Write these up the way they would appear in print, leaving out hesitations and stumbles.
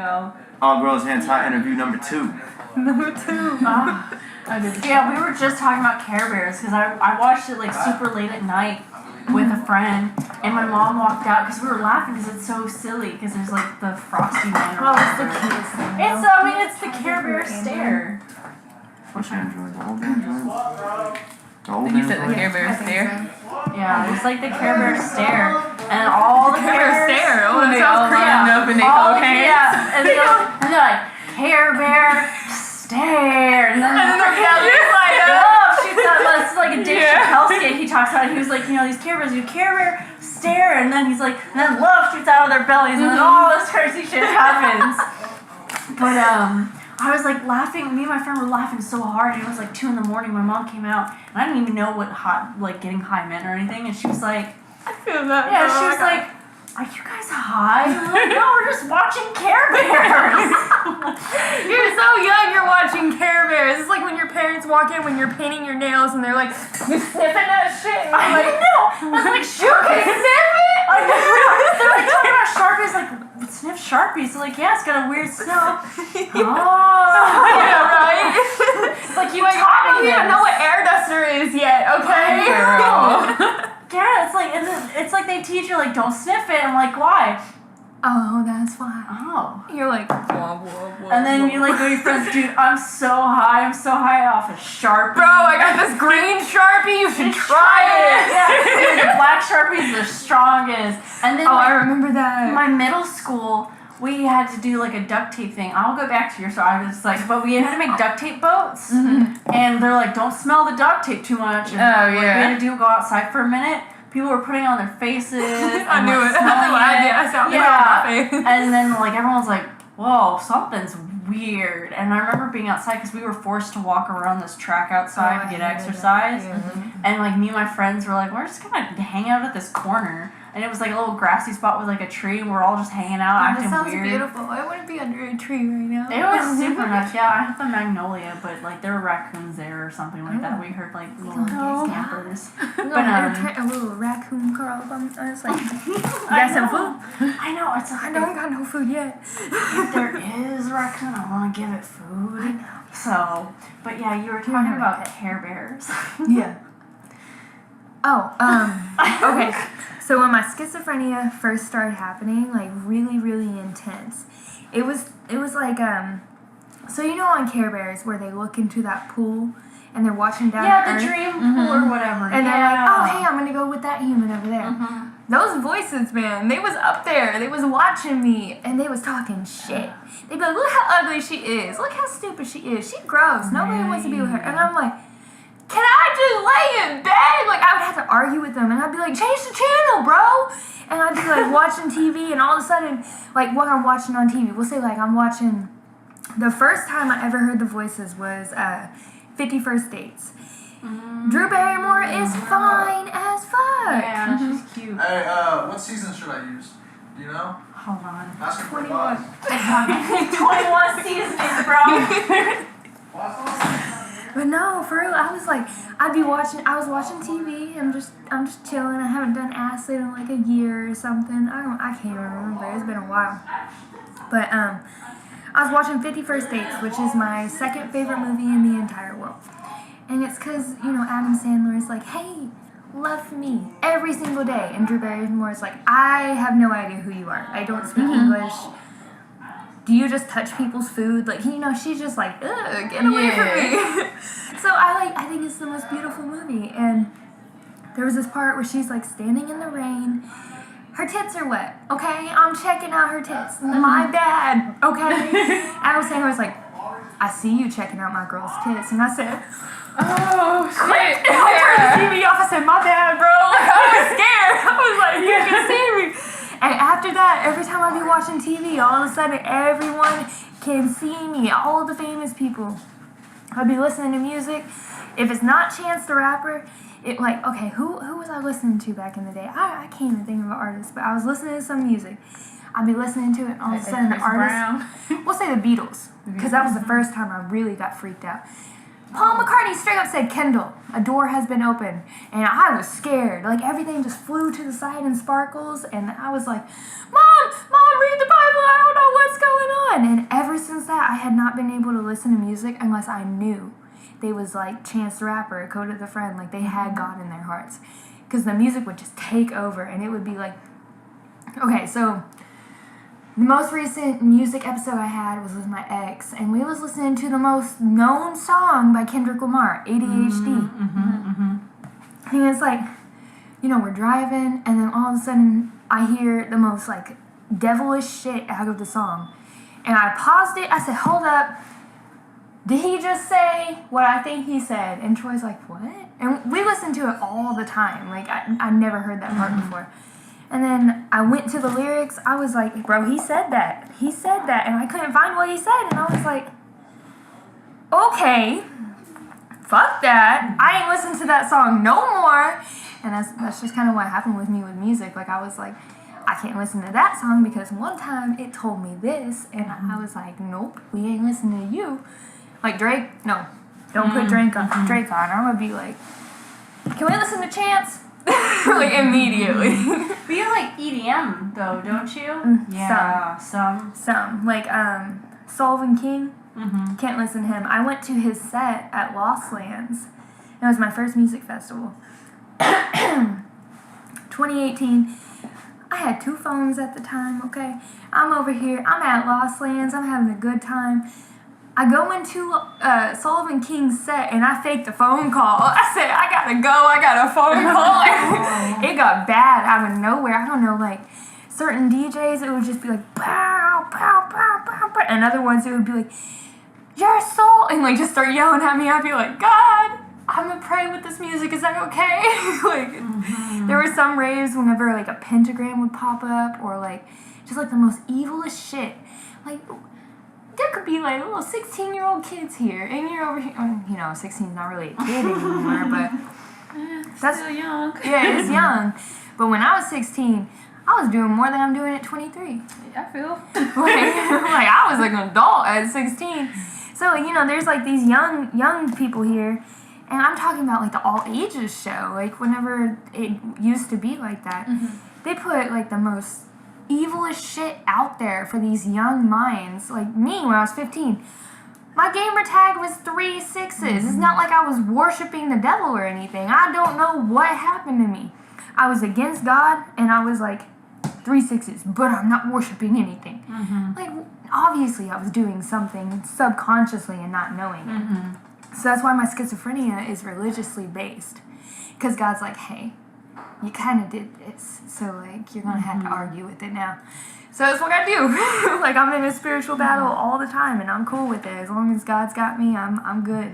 All Girls Anti Interview number 2. Number 2. Yeah, we were just talking about Care Bears because I watched it like super late at night with a friend, and my mom walked out because we were laughing because it's so silly because there's like the Frosty Man. Oh, it's the cutest thing. It's the Care Bear stare. Which Android? The old Android? The old You said the Android? Care Bear stare. Yeah, it's like the Care Bear stare, and all the Care Bear bears. stare. Oh, that sounds creepy enough, and they all go, okay. Yeah, and they're like Care Bear stare, and then they're like, oh, shoots out. It's like a Dave Chappelle skit he talks about. He was like, these Care Bears do Care Bear stare, and then he's like, and then love shoots out of their bellies, and then all this crazy shit happens. But I was like laughing. Me and my friend were laughing so hard, and it was like 2 a.m. My mom came out, and I didn't even know what getting high meant or anything. And she was like, I feel that. yeah, she was like, are you guys high? I'm like, no, we're just watching Care Bears. You're so young, you're watching Care Bears. It's like when your parents walk in when you're painting your nails and they're like, you sniffing that shit? And I you're like, know. I was like, you can sniff it? I know. They're like talking about Sharpies, like, sniff Sharpies. So like, yeah, it's got a weird smell. Yeah, right? It's like you I taught don't me even this. know what air duster is yet, okay? Yeah, it's like, and then it's like they teach you, like, don't sniff it. I'm like, why? Oh, that's why. Oh. You're like, whoa, whoa, whoa. And then you like go to your friends, dude, I'm so high off of Sharpie. Bro, I got this green Sharpie, you should try it. Yeah, the black Sharpie is the strongest. And then I remember that. my middle school, we had to do like a duct tape thing. I'll go back to your story. I was like, but we had to make duct tape boats. Mm-hmm. And they're like, don't smell the duct tape too much. And Oh, we yeah. had to go outside for a minute. People were putting it on their faces. I knew it. That's what I did. I saw it on my face. And then like everyone's like, whoa, something's weird. And I remember being outside because we were forced to walk around this track outside to get exercise. And like me and my friends were like, we're just gonna hang out at this corner. And it was like a little grassy spot with like a tree, and we're all just hanging out, acting That sounds weird. beautiful. I want to be under a tree right now. It was super nice. Yeah, I have the magnolia, but like there were raccoons there or something like that. We heard like little scampers. A little raccoon curl up. I was like, you got some food? I know. It's like, I don't got no food yet. if there is a raccoon, I want to give it food. I know. So, but yeah, you were talking about Care Bears. Yeah. Oh, okay. So when my schizophrenia first started happening, like really, really intense, it was like, so on Care Bears where they look into that pool and they're watching down Yeah, the the dream pool or whatever. And they're like, oh, hey, I'm going to go with that human over there. Those voices, man, they was up there. They was watching me, and they was talking shit. They'd be like, look how ugly she is. Look how stupid she is. She gross. Nobody wants to be with her. And I'm like, can I just lay in bed? Like, I would have to argue with them, and I'd be like, change the channel, bro. And I'd be like watching TV, and all of a sudden, like what I'm watching on TV, we'll say like I'm watching, the first time I ever heard the voices was 50 First Dates. Drew Barrymore is fine as fuck. Yeah, she's cute. Hey, what season should I use? Do you know? Hold on. Ask her for 21. advice. 21 seasons, bro. But no, for real, I was watching TV, I'm just chilling. I haven't done acid in like a year or something. I can't remember, it's been a while. But I was watching 50 First Dates, which is my second favorite movie in the entire world. And it's because, Adam Sandler is like, hey, love me every single day. And Drew Barrymore is like, I have no idea who you are. I don't speak English. Do you just touch people's food? Like, she's just like, ugh, get away from me. So I think it's the most beautiful movie. And there was this part where she's like standing in the rain. Her tits are wet, okay? I'm checking out her tits. My bad, okay? Adam Sandler was like, I see you checking out my girl's tits. And I said, oh, shit. And I turned the TV off. I said, my bad, bro. Like, I was scared. I was like, you can see me. And after that, every time I be watching TV, all of a sudden, everyone can see me. All of the famous people. I'd be listening to music. If it's not Chance the Rapper, who was I listening to back in the day? I can't even think of an artist, but I was listening to some music. I'd be listening to it, and all of a sudden, the artist... We'll say the Beatles, because that was the first time I really got freaked out. Paul McCartney straight up said, "Kendall, a door has been opened." And I was scared. Like, everything just flew to the side in sparkles. And I was like, Mom, read the Bible. I don't know what's going on. And ever since that, I had not been able to listen to music unless I knew they was like Chance the Rapper, Coda the Friend. Like, they had God in their hearts. Because the music would just take over. And it would be like, okay, so the most recent music episode I had was with my ex, and we was listening to the most known song by Kendrick Lamar, ADHD. And it's like, we're driving, and then all of a sudden I hear the most like devilish shit out of the song. And I paused it, I said, "Hold up, did he just say what I think he said?" And Troy's like, "What?" And we listen to it all the time. Like, I never heard that part before. And then I went to the lyrics. I was like, "Bro, he said that. He said that." And I couldn't find what he said. And I was like, okay, fuck that. I ain't listened to that song no more. And that's just kind of what happened with me with music. Like, I was like, I can't listen to that song because one time it told me this. And I was like, nope, we ain't listening to you. Like, Drake, no. Don't put Drake on. I'm going to be like, can we listen to Chance? Like, immediately. But you like EDM though, don't you? Yeah, some. Like Sullivan King. Can't listen to him. I went to his set at Lost Lands. It was my first music festival. 2018. I had 2 phones at the time. Okay, I'm over here. I'm at Lost Lands. I'm having a good time. I go into Sullivan King's set and I faked a phone call. I said, "I gotta go, I got a phone call." It got bad out of nowhere. I don't know, like, certain DJs, it would just be like, pow, pow, pow, pow, pow. And other ones, it would be like, "You're a soul," and like just start yelling at me. I'd be like, "God, I'm gonna pray with this music, is that okay?" Like, there were some raves whenever like a pentagram would pop up, or like, just like the most evilest shit. Like, there could be like little 16-year-old kids here, and you're over here. 16 is not really a kid anymore, but that's still young. Yeah, it's young. But when I was 16, I was doing more than I'm doing at 23. I feel. like I was like an adult at 16. So there's like these young people here, and I'm talking about like the all ages show. Like, whenever it used to be like that, they put like the most evilest shit out there for these young minds. Like me, when I was 15, my gamer tag was 3 6s. It's not like I was worshiping the devil or anything. I don't know what happened to me. I was against God, and I was like 3 6s, but I'm not worshiping anything. Like, obviously I was doing something subconsciously and not knowing it. So that's why my schizophrenia is religiously based, because God's like, "Hey, you kind of did this, so like you're gonna have to argue with it now." So that's what I do. Like, I'm in a spiritual battle all the time, and I'm cool with it. As long as God's got me, I'm good,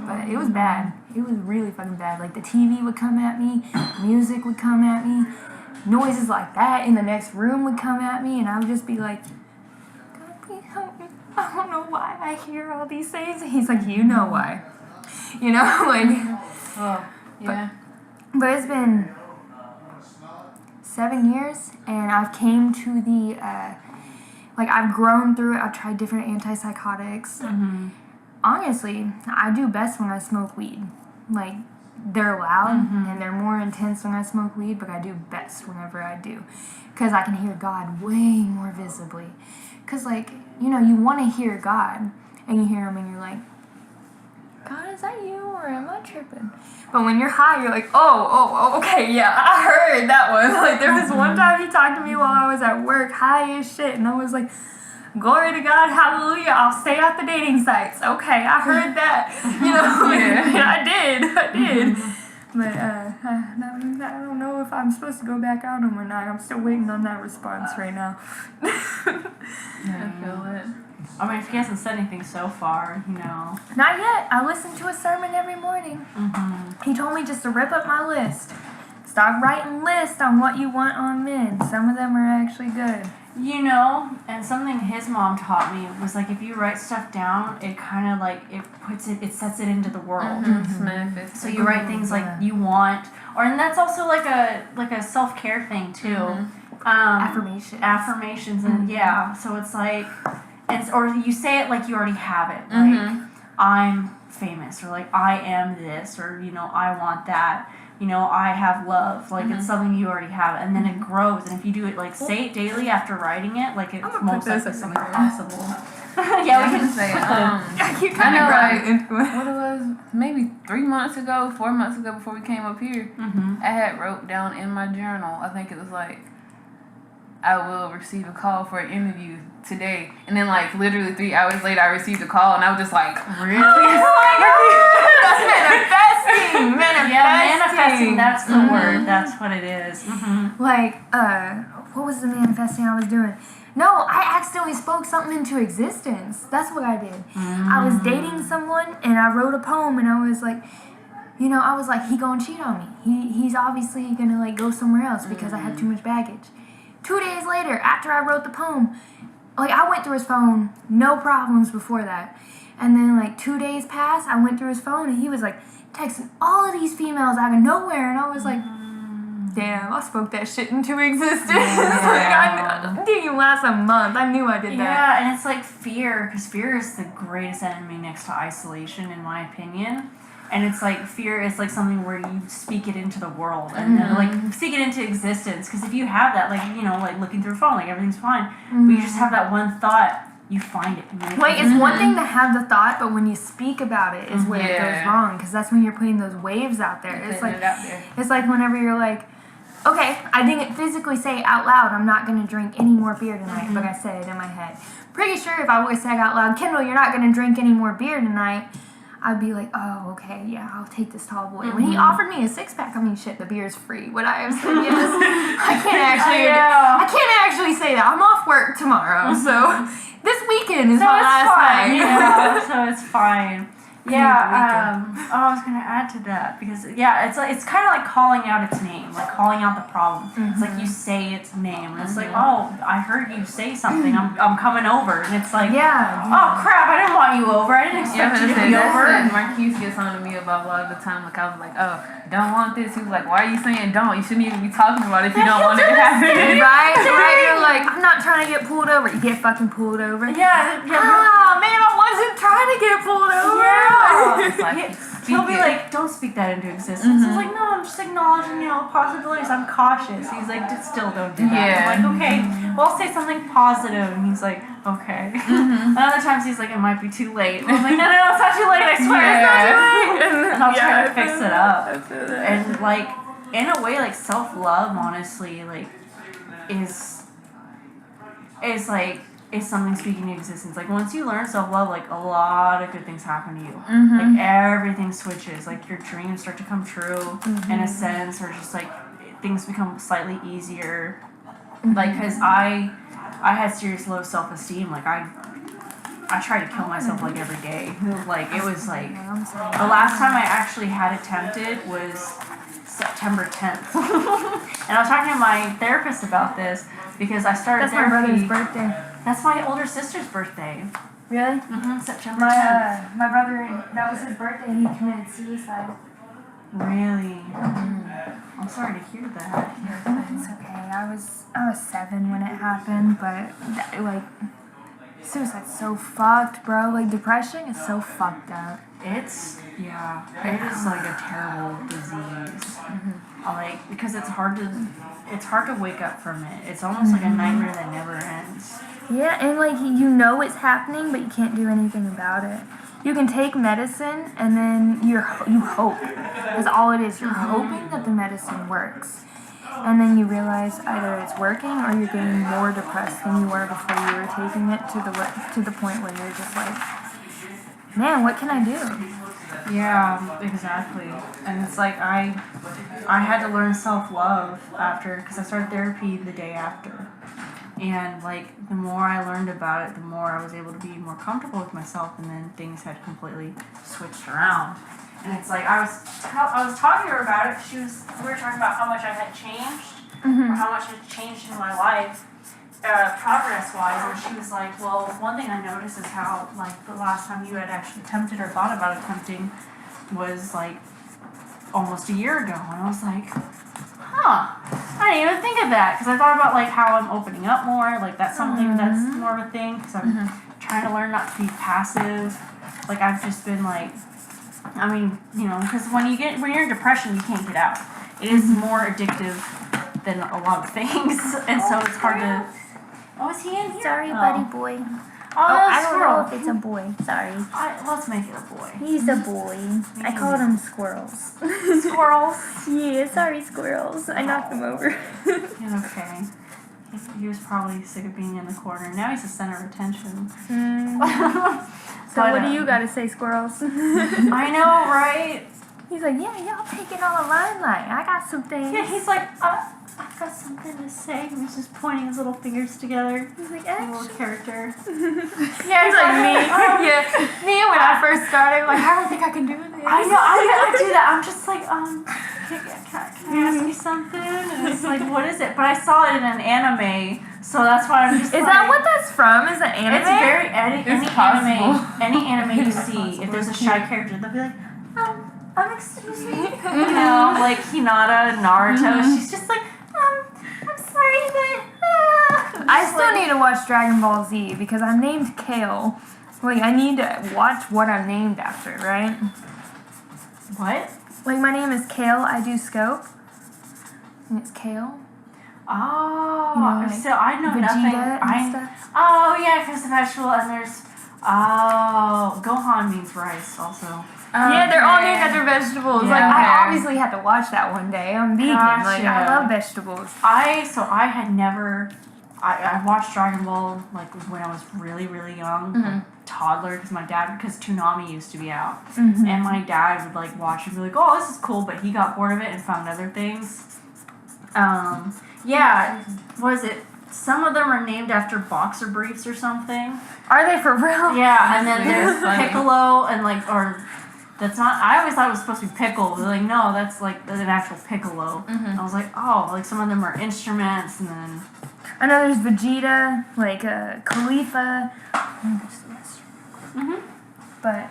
But it was bad. It was really fucking bad. Like, the TV would come at me, music would come at me, noises like that in the next room would come at me, and I would just be like, "God, please help me. I don't know why I hear all these things." And he's like, "You know why." Like, Oh, yeah. but it's been 7 years, and I've came to the, I've grown through it. I've tried different antipsychotics. Honestly, I do best when I smoke weed. Like, they're loud, and they're more intense when I smoke weed, but I do best whenever I do. Because I can hear God way more visibly. Because, you want to hear God, and you hear him, and you're like, "God, is that you, or am I tripping?" But when you're high, you're like, oh, okay, yeah, I heard that one. Like, there was one time he talked to me while I was at work, high as shit, and I was like, "Glory to God, hallelujah, I'll stay off the dating sites." Okay, I heard that, and I did. But I don't know if I'm supposed to go back on them or not. I'm still waiting on that response right now. I feel it. I mean, if he hasn't said anything so far, Not yet. I listen to a sermon every morning. He told me just to rip up my list. Stop writing lists on what you want on men. Some of them are actually good. And something his mom taught me was like, if you write stuff down, it kind of like, it sets it into the world. So you write things like you want, and that's also like a self-care thing too. Affirmations, and so it's like, or you say it like you already have it. Like, I'm famous, or like I am this, or you know, I want that. You know, I have love. Like it's something you already have, and then it grows. And if you do it, like say it daily after writing it, like it's most likely something possible. Yeah, we can say it. I keep I kind know, of like, what it was, maybe 3 months ago, 4 months ago, before we came up here, I had wrote down in my journal, I think it was like, I will receive a call for an interview today. And then, like, literally 3 hours later, I received a call, and I was just like, really? That's manifesting. Manifesting. Yeah, manifesting. That's the word. That's what it is. Like, what was the manifesting I was doing? No, I accidentally spoke something into existence. That's what I did. I was dating someone, and I wrote a poem, and I was like, you know, I was like, he gonna cheat on me. He's obviously gonna, like, go somewhere else because I had too much baggage. 2 days later, after I wrote the poem, like, I went through his phone, no problems before that. And then, like, 2 days passed, I went through his phone, and he was, like, texting all of these females out of nowhere, and I was like, damn, I spoke that shit into existence. Yeah. Like, it didn't even last a month. I knew I did that. Yeah, and it's like fear, because fear is the greatest enemy next to isolation, in my opinion. And it's like fear is like something where you speak it into the world and then, like speak it into existence. Because if you have that, like, you know, like looking through a phone, like everything's fine, but you just have that one thought, you find it. Like, it's one thing to have the thought, but when you speak about it is where it goes wrong. Because that's when you're putting those waves out there. It's like whenever you're like, okay, I didn't physically say out loud, I'm not going to drink any more beer tonight, but I said it in my head. Pretty sure if I would have said out loud, Kendall, you're not going to drink any more beer tonight, I'd be like, oh, okay, yeah, I'll take this tall boy. When he offered me a 6-pack, I mean, shit, the beer's free. Would I have said yes? I can't actually say that. I'm off work tomorrow, so this weekend is my last night. Yeah, so it's fine. Yeah, I was gonna add to that because it's kind of like calling out its name, like calling out the problem. It's like you say its name, and it's like, oh, I heard you say something. I'm coming over, and it's like, oh crap, I didn't want you over. I didn't expect you to be over. Marquise gets on to me about a lot of the time. Like I was like, oh, don't want this. He was like, why are you saying don't? You shouldn't even be talking about it if you don't want it to happen. Right? You're like, I'm not trying to get pulled over. You get fucking pulled over. Yeah. Ah, man, I wasn't trying to get pulled over. Yeah. Like, He'll be like, don't speak that into existence. It's like, no, I'm just acknowledging, you know, possibilities. I'm cautious. He's like, still don't do that. Yeah. I'm like, okay, well, I'll say something positive. And he's like, okay. And other times he's like, it might be too late. And I'm like, no, it's not too late. I swear it's not too late. And I'll try to fix it up. And like, in a way, like self-love, honestly, like, is something speaking into existence. Like once you learn self-love, like a lot of good things happen to you. Like everything switches. Like your dreams start to come true in a sense, or just like things become slightly easier. Like because I had serious low self-esteem. Like I tried to kill myself like every day. Like it was like the last time I actually had attempted was September 10th. And I was talking to my therapist about this because I started therapy. That's my brother's birthday. That's my older sister's birthday. Really? September 10th. My brother, that was his birthday, he committed suicide. Really? I'm sorry to hear that. It's okay. I was 7 when it happened, but suicide's so fucked, bro. Like depression is so fucked up. It is like a terrible disease. Like because it's hard to wake up from it. It's almost like a nightmare that never ends. Yeah, and like you know it's happening, but you can't do anything about it. You can take medicine, and then you hope. That's all it is. You're hoping that the medicine works, and then you realize either it's working or you're getting more depressed than you were before you were taking it to the point where you're just like, man, what can I do? Yeah, exactly. And it's like I had to learn self-love because I started therapy the day after. And like the more I learned about it, the more I was able to be more comfortable with myself, and then things had completely switched around. And it's like I was talking to her about it. We were talking about how much I had changed, or how much had changed in my life, progress-wise. And she was like, "Well, one thing I noticed is how like the last time you had actually attempted or thought about attempting was like almost a year ago." And I was like, I didn't even think of that, because I thought about like how I'm opening up more, like that's something that's more of a thing, because I'm trying to learn not to be passive, Like I've just been like, I mean, you know, because when you're in depression, you can't get out. It is more addictive than a lot of things, and so it's hard to. Oh, is he in here? Sorry, buddy boy. Oh, I don't squirrel. know if it's a boy. Sorry. Let's make it a boy. He's a boy. I called him squirrels. Squirrels. Yeah, sorry, squirrels. I knocked them over. Yeah, okay. He was probably sick of being in the corner. Now he's the center of attention. So what do you got to say, squirrels? I know, right? He's like, yeah, y'all taking all the limelight. I got some things. Yeah, he's like, I've got something to say. He's just pointing his little fingers together. He's like, A little actually. character. Yeah, he's like me. Yeah, me when I first started. Like, I don't think I can do this. I know, I do that. I'm just like, can I ask you something? And it's like, what is it? But I saw it in an anime, so that's why I'm just Is like, that what that's from? Is it anime? It's very any anime you It's see, possible. if there's a shy character, they'll be like, excuse me. You know, like Hinata, Naruto, she's just like, I'm sorry, but I still need to watch Dragon Ball Z because I'm named Kale. Like, I need to watch what I'm named after, right? What? Like, my name is Kale, I do scope. And it's Kale. Oh, You know, like so I know Vegeta nothing. and stuff. Oh yeah, because the vegetable and there's Gohan means rice also. Yeah, they're all named after vegetables. Yeah. Like, Okay. I obviously had to watch that one day. I'm vegan. Like, I Gotcha. love vegetables. I had never. I watched Dragon Ball like when I was really young, like, toddler, because Toonami used to be out, and my dad would like watch and be like, oh, this is cool, but he got bored of it and found other things. Yeah, was it? Some of them are named after boxer briefs or something. Are they for real? Yeah, and then That's there's funny. Piccolo and like that's not. I always thought it was supposed to be pickle. But like, no, that's like an actual piccolo. I was like, oh, like some of them are instruments, and then I know there's Vegeta, like Khalifa. But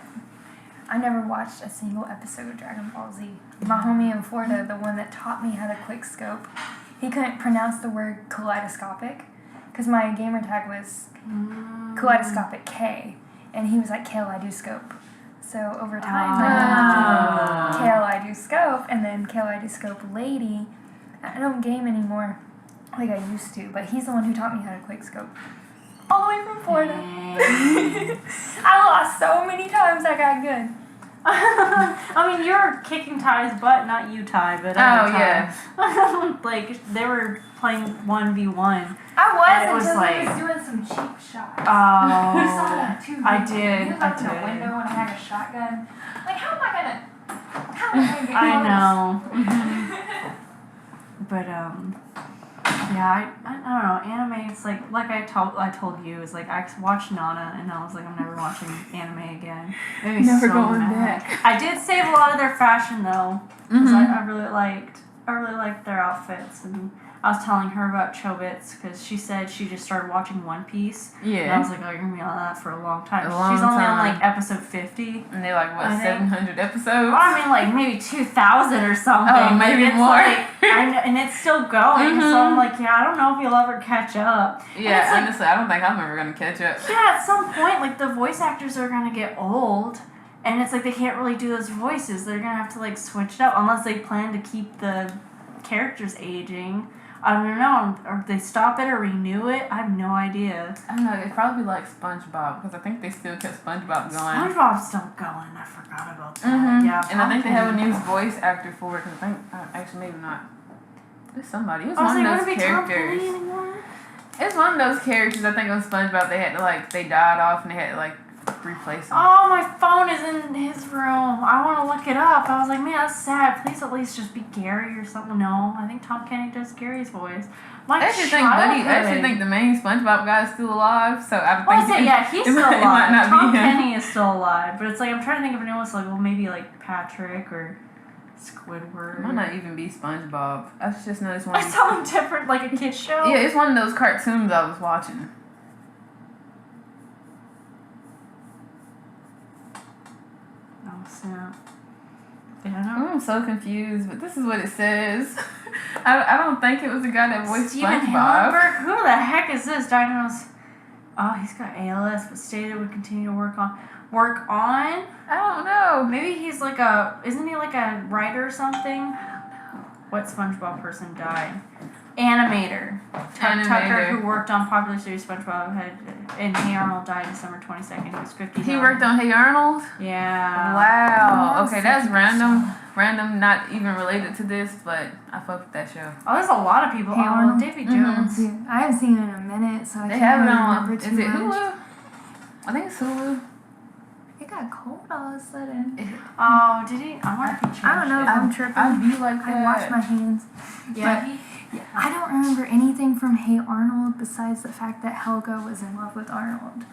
I never watched a single episode of Dragon Ball Z. My homie in Florida, the one that taught me how to quick scope, he couldn't pronounce the word kaleidoscopic because my gamer tag was kaleidoscopic K, and he was like, Kale, I do scope. So over time, I learned Kale, I do scope, and then Kale, I do scope lady. I don't game anymore like I used to, but he's the one who taught me how to quick scope. All the way from Florida. I lost so many times I got good. I mean, you're kicking Ty's butt, not you, Ty, but yeah. like they were playing 1v1. I was And it was until like- he was doing some cheap shots. Oh, You saw that too. I didn't you? did, He was I up in a did. window and I had a shotgun. Like, how am I gonna get I close? know. But yeah, I don't know. Anime, it's like I told you, it's like I watched Nana and I was like, I'm never watching anime again. It made me Never so going mad. back. I did save a lot of their fashion though, because I really liked their outfits, and I was telling her about Chobits because she said she just started watching One Piece. And I Yeah. was like, oh, you're gonna be on that for a long time. A long She's only on time. like episode 50. And they're like, what, I think- 700 episodes? Well, I mean, like maybe 2,000 or something. Oh, maybe It's more. Like, I know, and it's still going. So I'm like, yeah, I don't know if you'll ever catch up. And Yeah, it's like, honestly, I don't think I'm ever going to catch up. yeah, at some point, like the voice actors are gonna get old, and it's like they can't really do those voices. They're gonna have to like switch it up unless they plan to keep the characters aging. I don't know, or they stop it or renew it. I have no idea. I don't know, it'd probably be like SpongeBob, because I think they still kept SpongeBob going. SpongeBob's still going. I forgot about that. Mm-hmm. Yeah, And I think they have a probably. new voice actor for it, because I think, actually maybe not. There's somebody. It was I was one like, of would it those be Tom characters. Kenny anymore? It's one of those characters, I think on SpongeBob, they had to like, they died off and they had to like replace them. Oh, my phone is in his room. I want to look it up. I was like, man, that's sad. Please at least just be Gary or something. No, I think Tom Kenny does Gary's voice. My I actually think the main SpongeBob guy is still alive, so I Well, I think say, yeah, he's it still might alive. not be Tom him. Kenny is still alive, but it's like I'm trying to think of anyone else. Like, well, maybe like Patrick or Squidward. It might not even be SpongeBob. I just noticed one. I saw him different, like a kid's show. Yeah, it's one of those cartoons I was watching. Oh snap! Yeah, I know. I'm so confused, but this is what it says. I don't think it was the guy that voiced Steven SpongeBob. Hillenburg? Who the heck is this? Diagnosed. Oh, he's got ALS, but stated would continue to work on. I don't know. Maybe he's like isn't he like a writer or something? What SpongeBob person died? Animator. Tucker, who worked on popular series SpongeBob, and Hey Arnold died December 22nd. He was 59. He worked on Hey Arnold? Yeah. Wow. Okay, that's random. Random, not even related to this, but I fuck with that show. Oh, there's a lot of people. Hey Arnold. Davy Jones. Yeah, I haven't seen it in a minute, so I They can't have it really on. remember Is too it much. Hulu? I think it's Hulu. It got cold all of a sudden. Oh, did he? I wonder if he changed I don't know if it. I'm tripping. I'd be like that. I wash my hands. Yeah. I don't remember anything from Hey Arnold besides the fact that Helga was in love with Arnold.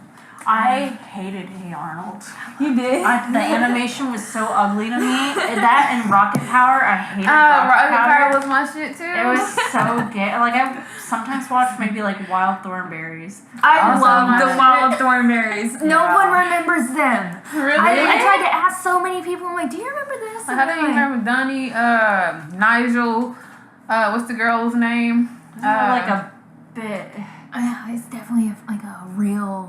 I hated Hey Arnold. You did? The animation was so ugly to me. That and Rocket Power, I hated Rocket Power. Power was my shit too. It was so gay. Like, I sometimes watch maybe like Wild Thornberries. I Also love my the shit. Wild Thornberries. No Yeah. one remembers them. Really? I tried to ask so many people, I'm like, do you remember this? How do you remember Donnie, Nigel, what's the girl's name? Like a bit. It's definitely like a real,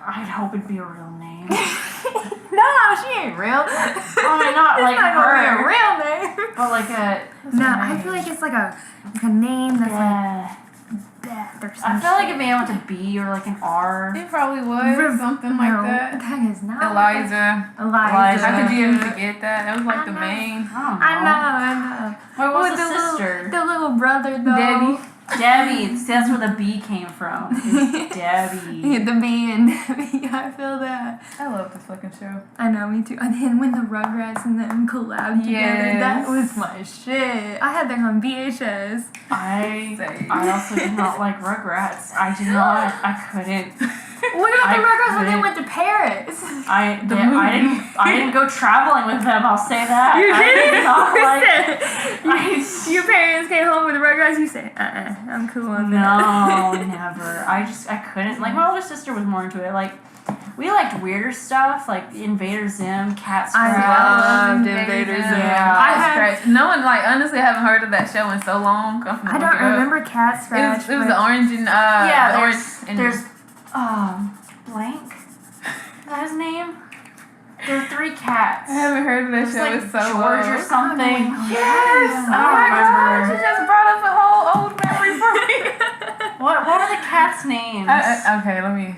I'd hope it'd be a real name. No, she ain't real. I mean, not like It's not gonna be a her, real name. but like a. No, I feel like it's like a name that's Yeah. like Beth or I something. feel like it began with a B or like an R. It probably was something like that. That is not. Eliza. Eliza. How could you even forget that? That was like the I know. main. I know. What was With the little- sister? The little brother though. Debbie. Debbie. See, that's where the B came from. It's Debbie. Yeah, the B and Debbie. I feel that. I love this fucking show. I know, me too. And then when the Rugrats and them collabed together, Yes. that was my shit. I had that on VHS. I also did not like Rugrats. I couldn't. What about the I Rugrats when they couldn't. went to Paris? I didn't go traveling with them. I'll say that. I did not like. Your parents came home with the Rugrats. You said, I'm cool on that. No, never. I couldn't. Like, my older sister was more into it. Like, we liked weirder stuff, like Invader Zim, Cat Scratch. I loved Invader Zim. Yeah. No one, like, honestly, I haven't heard of that show in so long. I don't remember Cat Scratch. It was the orange and Yeah, the orange there's blank. Is that his name? There are 3 cats. I haven't heard of that It's show. like It's so George or long. something. Yes! I don't remember. You just brought up a whole old memory for me. What are the cats' names? Okay, let me.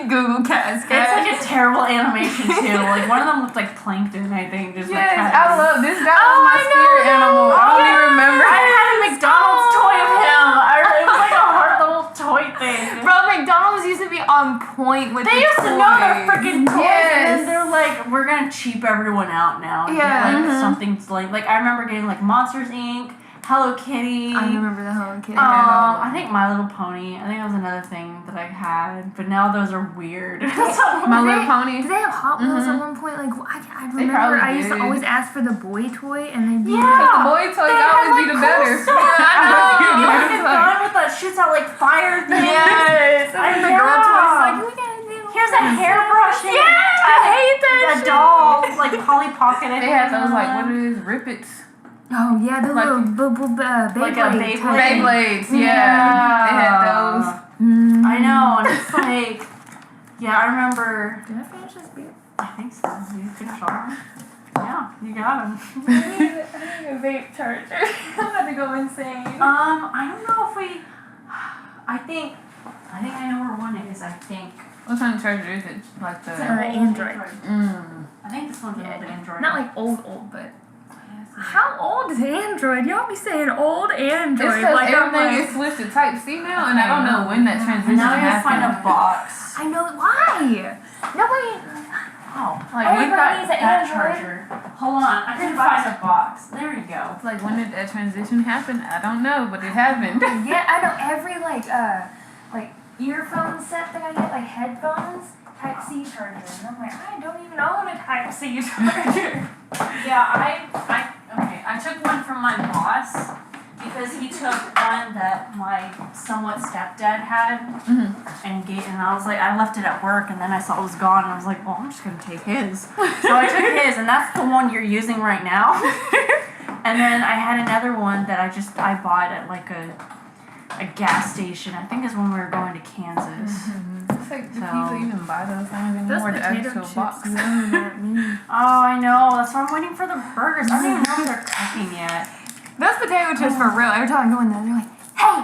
Google Cat It's Scratch. like a terrible animation too. Like, one of them looked like plankton, I think. Just Yes, like I love this guy was my I know spirit him. animal. I don't even remember. I had a McDonald's toy of him. It was like a hard little toy thing. Bro, McDonald's used to be on point with They the used to know their toys. freaking toys, Yes. and then they're like, we're gonna cheap everyone out now. And Yeah. get, like something like I remember getting like Monsters Inc., Hello Kitty. I remember the Hello Kitty. I think My Little Pony. I think that was another thing that I had, but now those are weird. My Little Pony. Did they have Hot Wheels at one point? Like, I They remember probably I used to did. always ask for the boy toy, and they'd be Yeah. The boy toys They had, always be like, the cool better. stuff. I know. Like a gun with that shoots out like fire things. Yes. And the girl toys like, we gotta do. Here's a hairbrush. Yeah, I hate that. A doll, like Polly Pocket. They had those like what it is, Rippets. Oh yeah, the Like- little Beyblade. Like a Beyblade. type. Beyblades, yeah. They had those. I know, and it's like, yeah, I remember. Did I finish this beer? I think so. You finished all. Yeah, you got him. I need a vape charger. I'm about to go insane. I don't know if we. I think I know where one is. I think. What kind of charger is it? Like the. Android. I think this one's an old Android. Not like old, but how old is Android? Y'all be saying old Android. It's because like I'm everything like, is switched to Type C now, and I don't know when that transition Now we gotta happened. find a box. I know why. Nobody. Oh, Like we've got Everybody needs an that Android. charger. Hold on, I can find a box. There you go. It's like when did that transition happen? I don't know, but it happened. Yeah, I know every like earphone set that I get, like headphones, Type C charger, and I'm like, I don't even own a Type C charger. Yeah, I took one from my boss because he took one that my somewhat stepdad had and I was like, I left it at work and then I saw it was gone and I was like, well, I'm just gonna take his. So I took his and that's the one you're using right now. And then I had another one that I bought at like a gas station. I think is when we were going to Kansas. It's like, do So- people even buy those things Those anymore? The potato actual chips box. yelling at me. Oh, I know. That's why I'm waiting for the burgers. I don't even know if they're cooking yet. Those potato chips for real. Every time I go in there, they're like, "Hey,"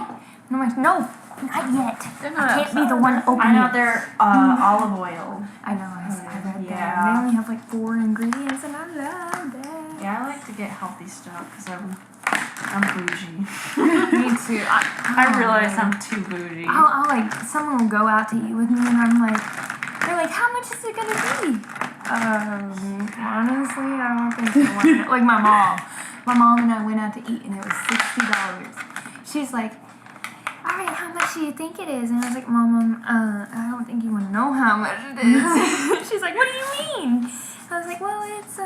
and I'm like, "No, not yet. They're I not can't be the one I opening know it." they're olive oil. I know. I read that. Yeah. They only have like 4 ingredients, and I love that. Yeah, I like to get healthy stuff because I'm bougie. Me too. I realize I'm too bougie. I'll like someone will go out to eat with me, and I'm like, they're like, "How much is it gonna be?" Honestly, I don't think so. Like my mom and I went out to eat, and it was $60. She's like, "All right, how much do you think it is?" And I was like, "Mom, I don't think you want to know how much it is." She's like, "What do you mean?" I was like, "Well, it's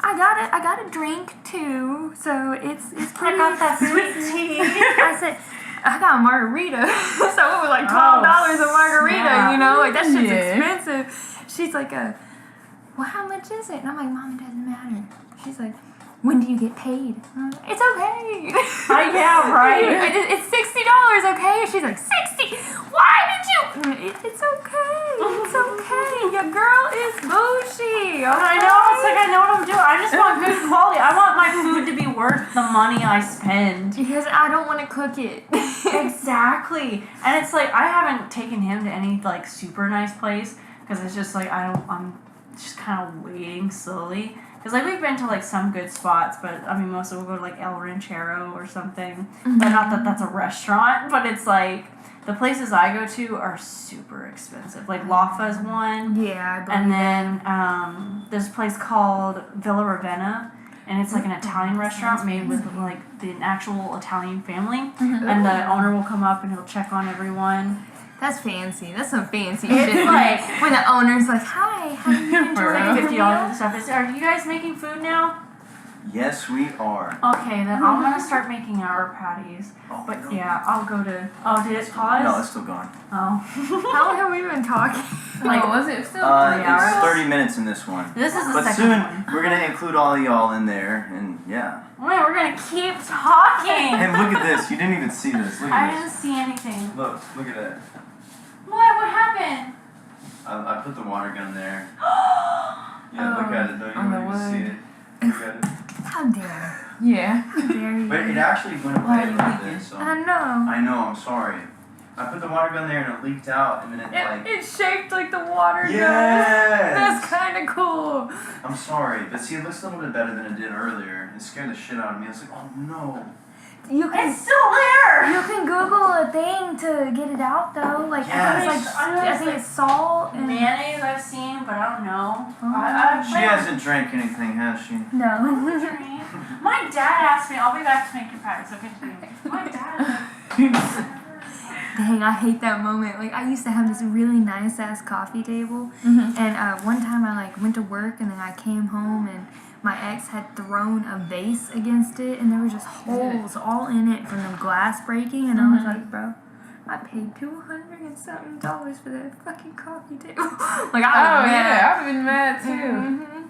I got a drink too, so it's pretty." I got that sweet expensive." tea. I said, "I got a margarita," so it was like $12 a margarita. snap. You know, like that shit's Yeah. expensive. She's like, "Well, how much is it?" And I'm like, "Mom, it doesn't matter." She's like, "When do you get paid?" And I'm like, "It's okay." Yeah, right. It's $60, okay? She's like, 60? Why did you? It's okay. It's okay. Your girl is bougie. I know. It's like I know what I'm doing. I just want good quality. I want my food to be worth the money I spend. Because I don't want to cook it. Exactly. And it's like I haven't taken him to any like super nice place because it's just like I'm just kind of waiting slowly. Because like we've been to like some good spots, but I mean most of we'll go to like El Ranchero or something. But not that that's a restaurant, but it's like the places I go to are super expensive. Like Lafa's one, Yeah, I believe and then there's a place called Villa Ravenna, and it's like an Italian restaurant made with like an actual Italian family. And the owner will come up and he'll check on everyone. that's fancy. That's some fancy It's shit. like- when the owner's like, "Hi, how do you It's enjoy like your $50 meal?" and stuff. Are you guys making food now? Yes, we are. Okay, then I'm gonna start making our patties. Oh, But no. yeah, I'll go to. Oh, did it pause? No, it's still going. Oh. How long have we been talking? Like, was it still 3 hours? It's 30 minutes in this one. This is the But second soon, one. we're going to include all of y'all in there, and yeah. Wait, we're gonna keep talking. And look at this. You didn't even see this. Look I at didn't this. see anything. Look at that. What happened? I put the water gun there. Yeah, Oh, look at it, though. You on the don't even see wood. it. Look at it. How dare Yeah. How dare you? But it actually went Why away you like leaking? this, so. I know. I know, I'm sorry. I put the water gun there and it leaked out, and then it like. It's shaped like the water does. Yes! That's kind of cool. I'm sorry, but see, it looks a little bit better than it did earlier. It scared the shit out of me. I was like, oh no. You can It's still there. you can Google a thing to get it out though. Like Yes. I think it's salt and Mayonnaise I've seen, but I don't know. She hasn't drank anything, has she? no. My dad asked me. I'll be back to make your patties. So continue. My dad. Dang, I hate that moment. Like I used to have this really nice ass coffee table, and one time I like went to work and then I came home and my ex had thrown a vase against it and there were just holes all in it from the glass breaking, and I was like, bro, I paid $200 and something for that fucking coffee table. Like I was mad. Yeah, I've been mad too. Mhm.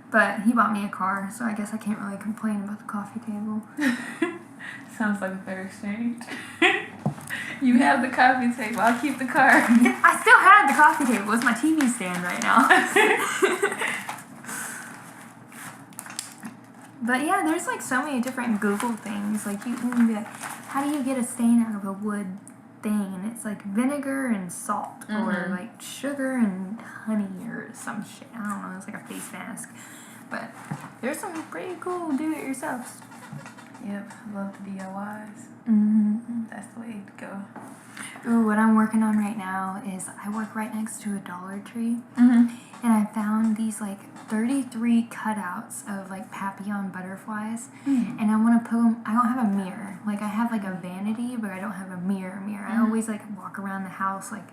But he bought me a car, so I guess I can't really complain about the coffee table. Sounds like a fair exchange. You have the coffee table, I'll keep the car. I still had the coffee table. It's my TV stand right now. But yeah, there's like so many different Google things. Like you can be like, how do you get a stain out of a wood thing? And it's like vinegar and salt, or like sugar and honey, or some shit. I don't know. It's like a face mask. But there's some pretty cool do-it-yourselfs. Yep, love the DIYs. Mm-hmm. That's the way to go. Ooh, what I'm working on right now is I work right next to a Dollar Tree. Mm-hmm. And I found these like 33 cutouts of like papillon butterflies. And I want to put them, I don't have a mirror. Like I have like a vanity, but I don't have a mirror. I always like walk around the house like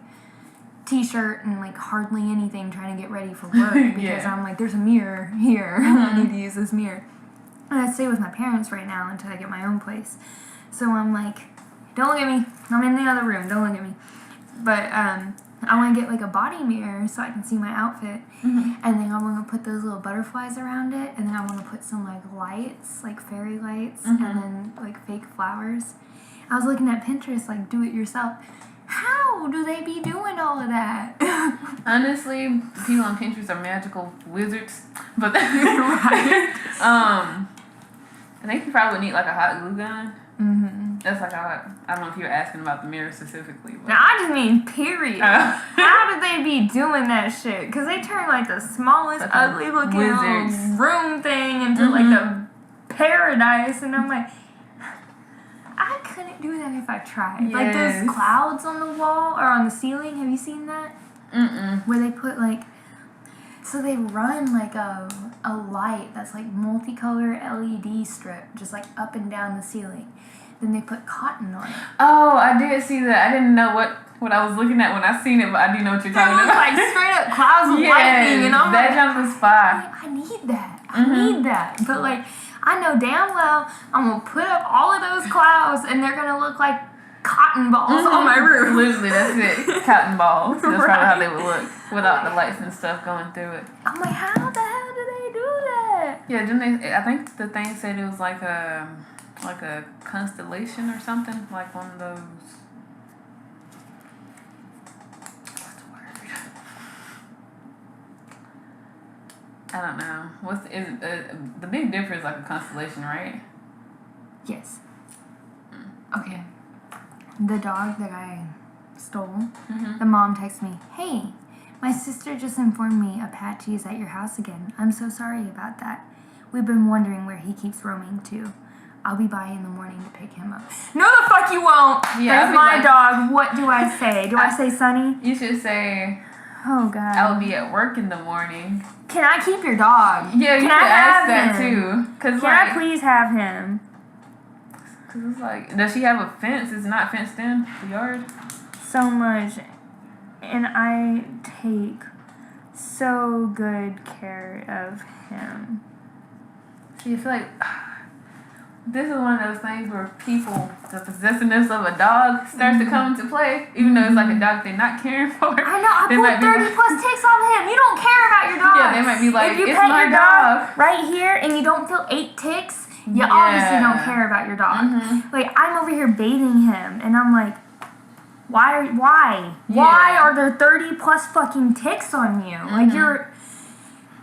t-shirt and like hardly anything trying to get ready for work because Yeah. I'm like, there's a mirror here. I need to use this mirror. And I stay with my parents right now until I get my own place. So I'm like, don't look at me. I'm in the other room. Don't look at me. But I want to get like a body mirror so I can see my outfit. And then I want to put those little butterflies around it. And then I want to put some like lights, like fairy lights, and then like fake flowers. I was looking at Pinterest, like, do it yourself. How do they be doing all of that? Honestly, people on Pinterest are magical wizards. But Right. I think you probably would need like a hot glue gun. Mm-hmm. That's like I don't know if you were asking about the mirror specifically. But. Now, I just mean, period. How did they be doing that shit? Because they turn like the smallest, Like ugly looking wizards. room thing into like the paradise, and I'm like, I couldn't do that if I tried. Like Yes. those clouds on the wall or on the ceiling. Have you seen that? Mm-mm. Where they put like, so they run like a light that's like multicolor LED strip just like up and down the ceiling. Then they put cotton on it. Oh, I did see that. I didn't know what I was looking at when I seen it, but I do know what you're It talking was about. like straight up clouds of lightning, and I'm that like, jump was fire. I need that. I need that. But like, I know damn well I'm gonna put up all of those clouds, and they're gonna look like cotton balls on my roof. Literally, that's it. Cotton balls. That's probably how Right. they would look without the lights and stuff going through it. I'm like, how the hell do they do that? Yeah, didn't they? I think the thing said it was like a constellation or something, like one of those. What's the word? I don't know. The big difference is like a constellation, right? Yes. Okay. The dog that I stole, the mom texted me, "Hey, my sister just informed me Apache is at your house again. I'm so sorry about that. We've been wondering where he keeps roaming to. I'll be by in the morning to pick him up." No, the fuck you won't. Yeah, I'll That's be my like- dog. What do I say? Do I say Sunny? You should say, Oh, God. I'll be at work in the morning. Can I keep your dog? Yeah, you Can could I ask have that him? too. Cause Can I please have him? Cause it's like, does she have a fence? It's not fenced in, the yard? So much, and I take so good care of him. See, I feel like this is one of those things where people, the possessiveness of a dog starts to come into play, even though it's like a dog they're not caring for. I know, I They might put be 30 like- plus ticks on him. You don't care about your dog. Yeah, they might be like, if you it's pet my your dog. right here and you don't feel 8 ticks, you Yeah. obviously don't care about your dog. Like, I'm over here bathing him, and I'm like, why? Why Yeah. are there 30 plus fucking ticks on you? Like,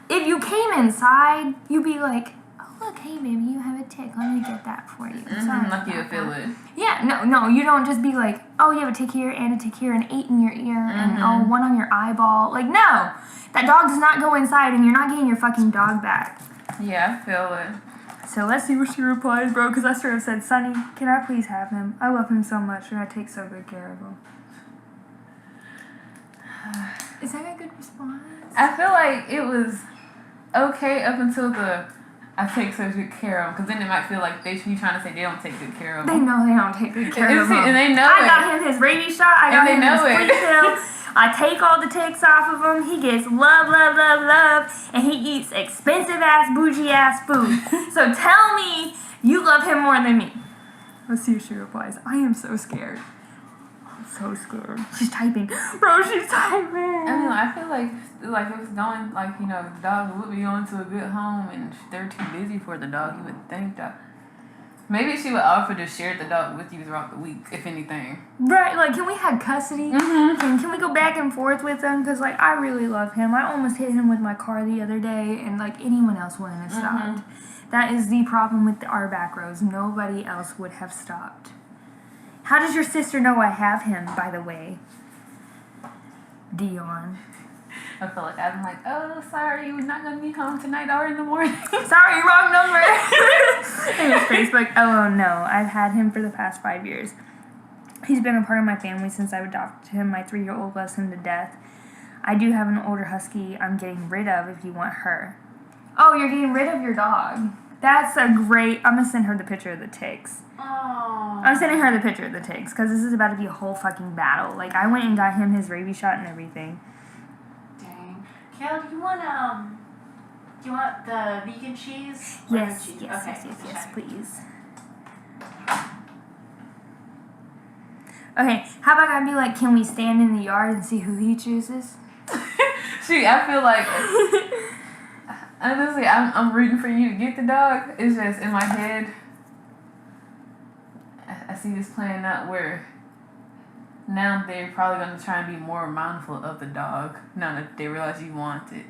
if you came inside, you'd be like, oh, look, hey, baby, you have a tick. Let me get that for you. Sorry Like you would about feel that." it. Yeah, no, you don't just be like, oh, you have a tick here and a tick here and 8 in your ear and oh, 1 on your eyeball. Like, no, that dog does not go inside and you're not getting your fucking dog back. Yeah, I feel it. So let's see what she replies, bro, because I sort of said, Sonny, can I please have him? I love him so much and I take so good care of him. Is that a good response? I feel like it was okay up until I take such good care of them, because then it might feel like you trying to say they don't take good care of They them. know they don't take good care of him. And they know I it. got him his rabies shot. I got And they him know his it. flea pill. I take all the ticks off of him. He gets love, love, love, love, and he eats expensive ass, bougie ass food. So tell me you love him more than me. Let's see if she replies. I am so scared. I'm so scared. She's typing, bro. She's typing. I mean, I feel like if it's going, like, you know, the dog would be going to a good home and they're too busy for the dog, you would think that maybe she would offer to share the dog with you throughout the week, if anything. Right, like, can we have custody? Can we go back and forth with him? Because, like, I really love him. I almost hit him with my car the other day, and, like, anyone else wouldn't have stopped. That is the problem with our back roads. Nobody else would have stopped. How does your sister know I have him, by the way? Dion. I feel like I'm like, oh, sorry, we're not going to be home tonight or in the morning. Sorry, wrong number. And his Facebook, oh no, I've had him for the past 5 years. He's been a part of my family since I adopted him. My 3-year-old loves him to death. I do have an older husky I'm getting rid of if you want her. Oh, you're getting rid of your dog. That's a great, I'm going to send her the picture of the ticks. Oh. I'm sending her the picture of the ticks because this is about to be a whole fucking battle. Like, I went and got him his rabies shot and everything. Dang. Kayla, do you want the vegan cheese? Or Yes, cheese? yes, Okay, yes, okay. please. Okay, how about I be like, can we stand in the yard and see who he chooses? See, I feel like, honestly, I'm rooting for you to get the dog. It's just in my head, I see this playing out where now they're probably going to try and be more mindful of the dog now that they realize you want it.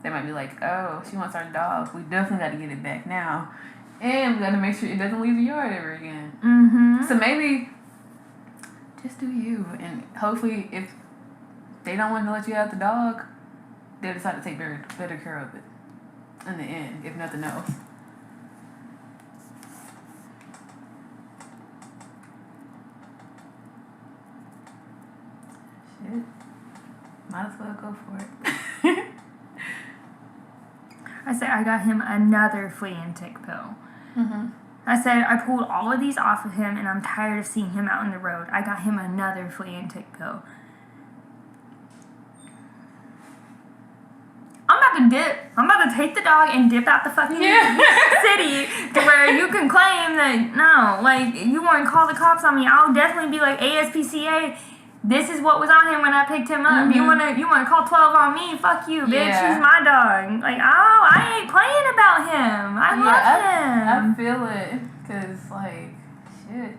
They might be like, oh, she wants our dog. We definitely got to get it back now. And we got to make sure it doesn't leave the yard ever again. Mm-hmm. So maybe just do you. And hopefully if they don't want to let you have the dog, they'll decide to take better care of it in the end, if nothing else. Shit. Might as well go for it. I said I got him another flea and tick pill. Mm-hmm. I said I pulled all of these off of him and I'm tired of seeing him out on the road. I got him another flea and tick pill. I'm about to take the dog and dip out the fucking city to where you can claim that, no, like, you want to call the cops on me. I'll definitely be like, ASPCA, this is what was on him when I picked him up. Mm-hmm. You wanna call 12 on me? Fuck you, bitch. Yeah. He's my dog. Like, oh, I ain't playing about him. I love him. I feel it. Because, like, shit.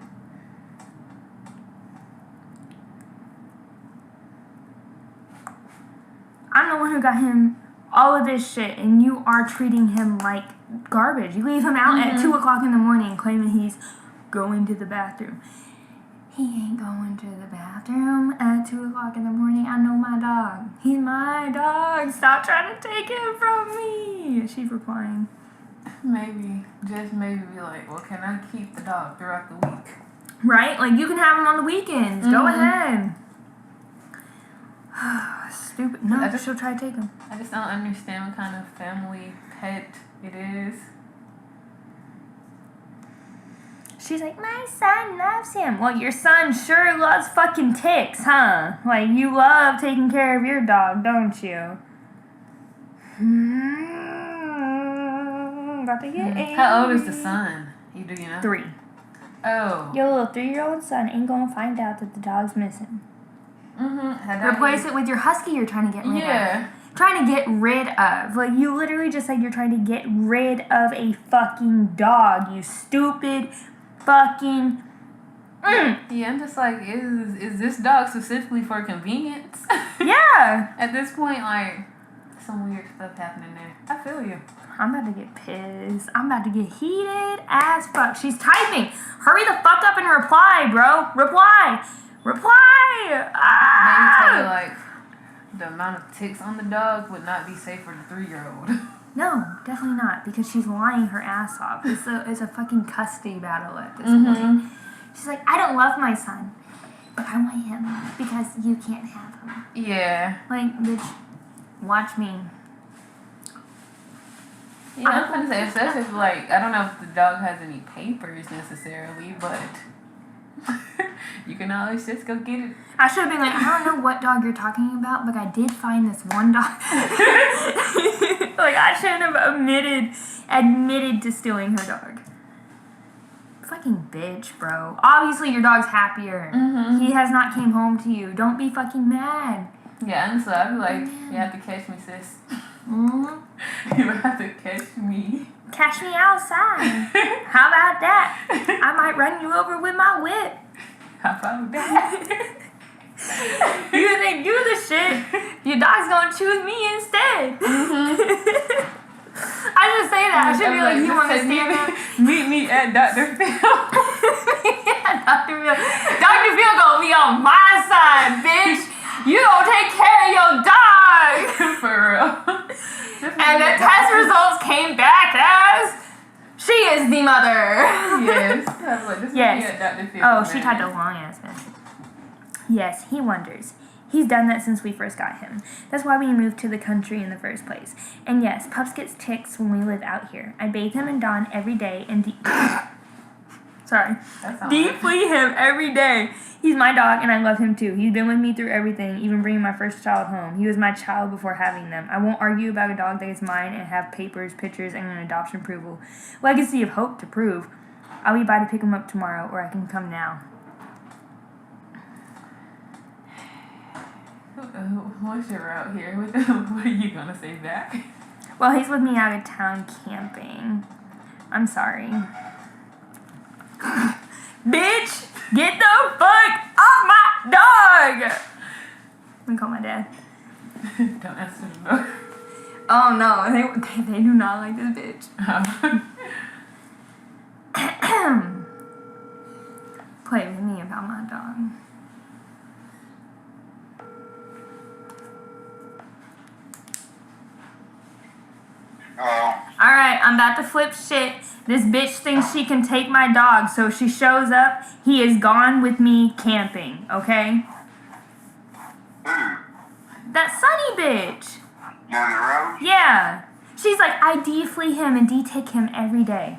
I'm the one who got him all of this shit, and you are treating him like garbage. You leave him out at 2 o'clock in the morning claiming he's going to the bathroom. He ain't going to the bathroom at 2 o'clock in the morning. I know my dog. He's my dog. Stop trying to take him from me. She's replying. Maybe, just maybe be like, well, can I keep the dog throughout the week? Right? Like, you can have him on the weekends. Go ahead. Stupid. No, she'll try to take him. I just don't understand what kind of family pet it is. She's like, my son loves him. Well, your son sure loves fucking ticks, huh? Like, you love taking care of your dog, don't you? About to get angry. How old is the son? Do you know? 3. Oh. Your little 3-year-old son ain't gonna find out that the dog's missing. Mm-hmm. Replace it with your husky you're trying to get rid of. Yeah. Trying to get rid of. Like, you literally just said you're trying to get rid of a fucking dog, you stupid fucking... Yeah, I'm just like, is this dog specifically for convenience? Yeah. At this point, like, some weird stuff happening there. I feel you. I'm about to get pissed. I'm about to get heated as fuck. She's typing. Hurry the fuck up and reply, bro. Reply. Maybe tell you, like, the amount of ticks on the dog would not be safe for the 3-year-old. No, definitely not, because she's lying her ass off. It's a fucking custody battle at this point. She's like, I don't love my son, but I want him because you can't have him. Yeah. Like, bitch, watch me. Yeah, I'm gonna say, especially if, like, I don't know if the dog has any papers necessarily, but you can always just go get it. I should have been like, I don't know what dog you're talking about, but I did find this one dog. Like, I shouldn't have admitted to stealing her dog. Fucking bitch, bro. Obviously, your dog's happier. He has not came home to you. Don't be fucking mad. Yeah, and so I'd be like, you have to catch me, sis. You have to catch me. Catch me outside. How about that? I might run you over with my whip. How about that? You think do the shit, your dog's gonna choose me instead. I just say that. I should be like, you want to stand up? Meet me at Dr. Phil. Yeah, Dr. Phil. Dr. Phil gonna be on my side, bitch. You gonna take care of your dog. For real. And the test results came back as she is the mother. Yes. I was like, this is me at Dr. Phil. Oh, she typed a long ass message. Yes, he wonders. He's done that since we first got him. That's why we moved to the country in the first place. And yes, pups gets ticks when we live out here. I bathe him in Dawn every day and deeply him every day. He's my dog and I love him too. He's been with me through everything, even bringing my first child home. He was my child before having them. I won't argue about a dog that is mine and have papers, pictures, and an adoption approval. Legacy of hope to prove. I'll be by to pick him up tomorrow, or I can come now. What's your route here? What are you gonna say back? Well, he's with me out of town camping. I'm sorry. Bitch, get the fuck off my dog! Let me call my dad. Don't answer the door. Oh no, they do not like this bitch. Play with me about my dog. Hello. Alright, I'm about to flip shit. This bitch thinks she can take my dog, so she shows up. He is gone with me camping, okay? Who? That Sunny bitch. Down the road? Yeah. She's like, I de-flea him and de-tick him every day.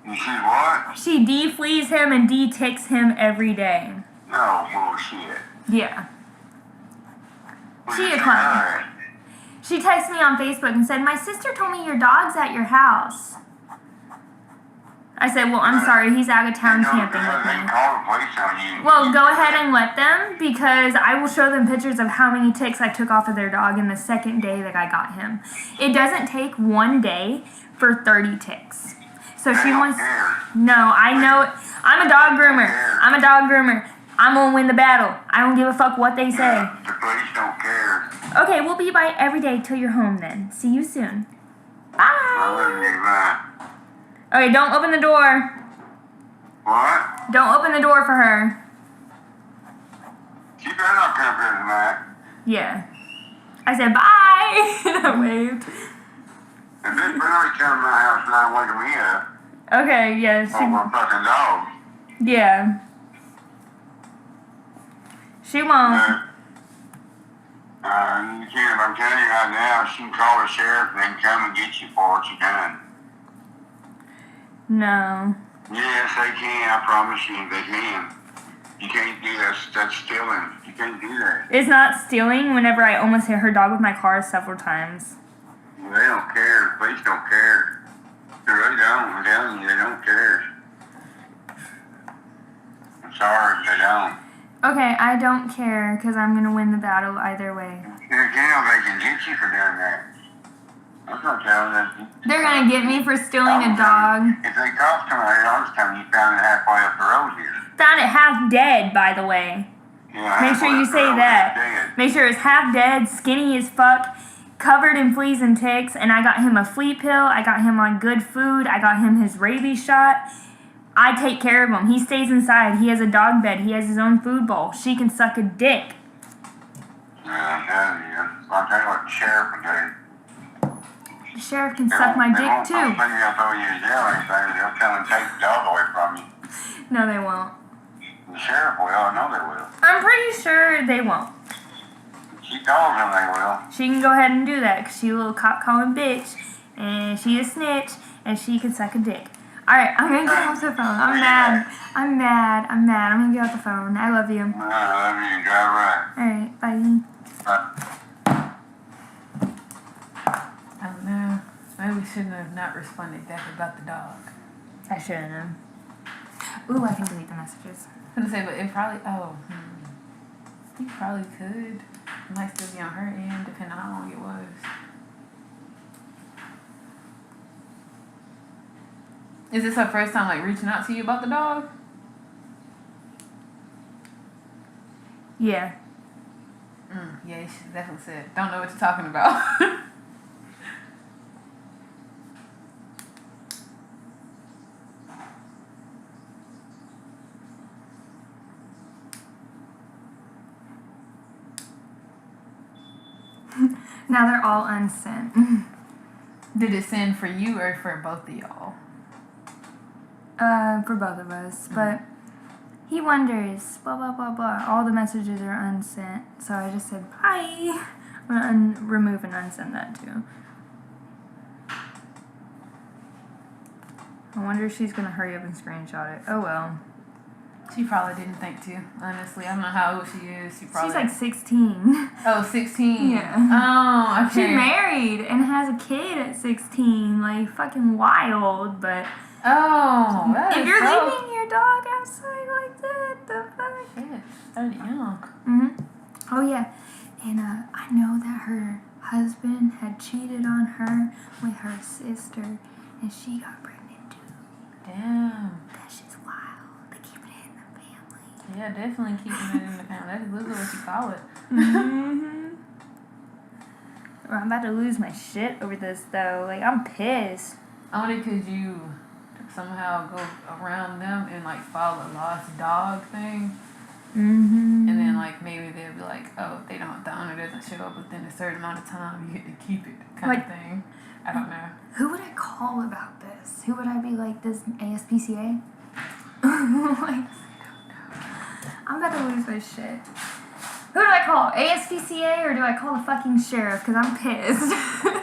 You see what? She de-fleas him and de-ticks him every day. No bullshit. Yeah. What She you a say clown. that? She texted me on Facebook and said, my sister told me your dog's at your house. I said, well, I'm sorry, he's out of town camping with They me. call the police on you. Well, go ahead and let them, because I will show them pictures of how many ticks I took off of their dog in the second day that I got him. It doesn't take one day for 30 ticks. So They she don't wants... care. No, I know it. I'm a dog groomer. I'm a dog groomer. I'm gonna win the battle. I don't give a fuck what they say. The police don't care. Okay, we'll be by every day till you're home then. See you soon. I love Bye. you, man. Okay, don't open the door. What? Don't open the door for her. She better not come here tonight. Yeah. I said bye. And I waved. If this better come to my house tonight waking me up Okay, yeah, over a fucking dog. yeah. She won't. You can't, I'm telling you right now, she can call the sheriff and then come and get you for what you done. No. Yes, they can, I promise you, they can. You can't do that, that's stealing. You can't do that. It's not stealing whenever I almost hit her dog with my car several times. They don't care, the police don't care. They really don't, I'm telling you, they don't care. I'm sorry, they don't. Okay, I don't care because I'm going to win the battle either way. You know, they can get you for doing that. I'm not telling you. They're going to get me for stealing a dog. If they cops come out here, I was telling you found it halfway up the road here. Found it half dead, by the way. Yeah, Make sure halfway you up the say road, that. it's dead. Make sure it's half dead, skinny as fuck, covered in fleas and ticks, and I got him a flea pill, I got him on good food, I got him his rabies shot. I take care of him. He stays inside. He has a dog bed. He has his own food bowl. She can suck a dick. Yeah, I'm telling you. I'll tell you what the sheriff will do. The sheriff can suck my dick They too. won't think they'll throw you in jail or anything. They'll come and take the dog away from you. No, they won't. The sheriff will. I know they will. I'm pretty sure they won't. She told them they will. She can go ahead and do that because she's a little cop calling bitch, and she a snitch, and she can suck a dick. Alright, I'm gonna get off the phone. I'm mad. I'm gonna get off the phone. I love you. I love you. Drive right. Alright, bye. I don't know. Maybe we shouldn't have not responded back about the dog. I shouldn't have. Ooh, I can delete the messages. I was gonna say, but it probably. You probably could. It might still be on her end, depending on how long it was. Is this her first time like reaching out to you about the dog? Yeah. Yeah, she definitely said, don't know what you're talking about. Now they're all unsent. Did it send for you or for both of y'all? For both of us, but he wonders, blah, blah, blah, blah. All the messages are unsent, so I just said, bye. I'm gonna remove and unsend that too. I wonder if she's gonna hurry up and screenshot it. Oh well. She probably didn't think to, honestly. I don't know how old she is. She probably... She's like 16. Oh, 16? Yeah. Oh, okay. She's married and has a kid at 16. Like, fucking wild, but... Oh, that if is you're so... leaving your dog outside like that, the fuck? Shit, 30 young. Oh yeah, and I know that her husband had cheated on her with her sister, and she got pregnant too. Damn. That shit's wild. Yeah, definitely keeping it in the account. That's literally what you call it. Well, I'm about to lose my shit over this though. Like, I'm pissed. Only because you somehow go around them and like follow a lost dog thing. Mm-hmm. And then like maybe they'll be like, oh, if the owner doesn't show up within a certain amount of time, you get to keep it kind of thing. I don't know. Who would I call about this? Who would I be like, this ASPCA? Like, I'm about to lose my shit. Who do I call? ASPCA or do I call the fucking sheriff? Because I'm pissed.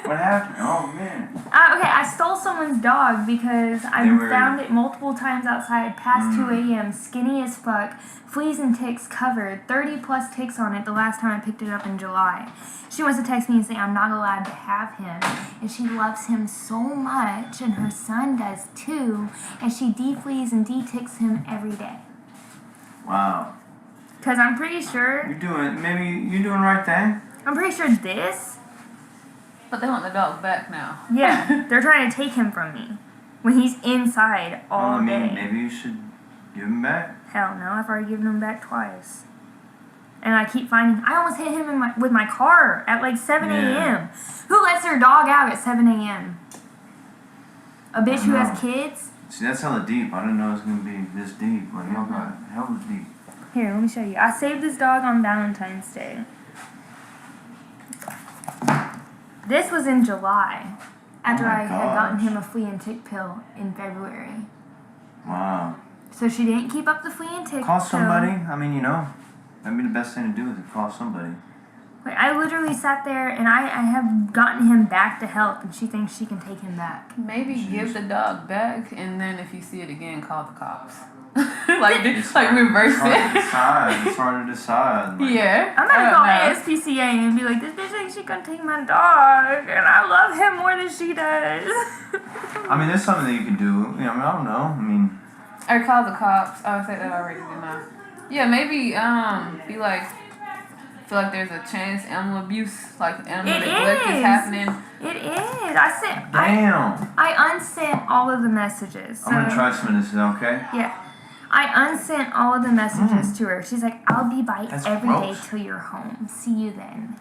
What happened? Oh man. Okay, I stole someone's dog because I found it multiple times outside past 2 a.m. Skinny as fuck. Fleas and ticks covered. 30 plus ticks on it the last time I picked it up in July. She wants to text me and say I'm not allowed to have him. And she loves him so much, and her son does too. And she defleas and de-ticks him every day. Wow. Because I'm pretty sure... You're doing the right thing. I'm pretty sure this... But they want the dog back now. Yeah, they're trying to take him from me. When he's inside all day. Maybe you should give him back. Hell no, I've already given him back twice. And I keep finding... I almost hit him with my car at like 7 a.m. Who lets their dog out at 7 a.m.? A bitch who has kids? See, that's hella deep. I didn't know it was going to be this deep. Like, y'all got hella deep. Here, let me show you. I saved this dog on Valentine's Day. This was in July. After I had gotten him a flea and tick pill in February. Wow. So she didn't keep up the flea and tick Call pill. somebody. I mean, you know, that'd be the best thing to do is to call somebody. Like, I literally sat there and I have gotten him back to health, and she thinks she can take him back. Maybe give the dog back, and then if you see it again, call the cops. like reverse It's hard to it. decide. It's hard to decide. Like, Yeah. I'm gonna call ASPCA and be like, this bitch thinks she gonna take my dog, and I love him more than she does. I mean, there's something that you could do. You know, I don't know. I mean, Or call the cops. Oh, I said that already, didn't I? Yeah, maybe be like, feel like there's a chance animal abuse, like animal neglect is happening. It is. damn. I unsent all of the messages. So, I'm gonna try some of this. Is that okay? Yeah. I unsent all of the messages to her. She's like, I'll be by That's every day gross. till you're home. See you then.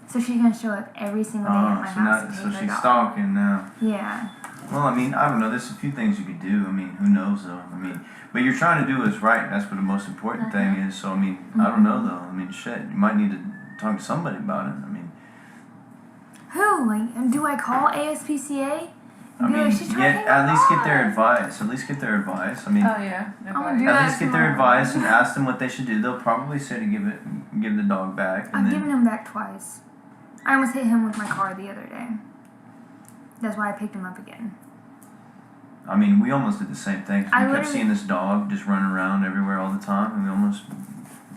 So she's gonna show up every single day at my house to So take her she's dog. stalking now. Yeah. Well, I mean, I don't know. There's a few things you could do. I mean, who knows though? I mean, what you're trying to do is right. That's what the most important thing is. So I mean, I don't know though. I mean, shit. You might need to talk to somebody about it. I mean. Who? Like, do I call ASPCA? I mean, She's trying to take at my least get dog. their advice. At least get their advice. I mean, Oh yeah. I'm gonna do at that least get their advice and ask them what they should do. They'll probably say to give the dog back. And I've then, given him back twice. I almost hit him with my car the other day. That's why I picked him up again. I mean, we almost did the same thing. 'Cause I we kept literally- seeing this dog just running around everywhere all the time, and we almost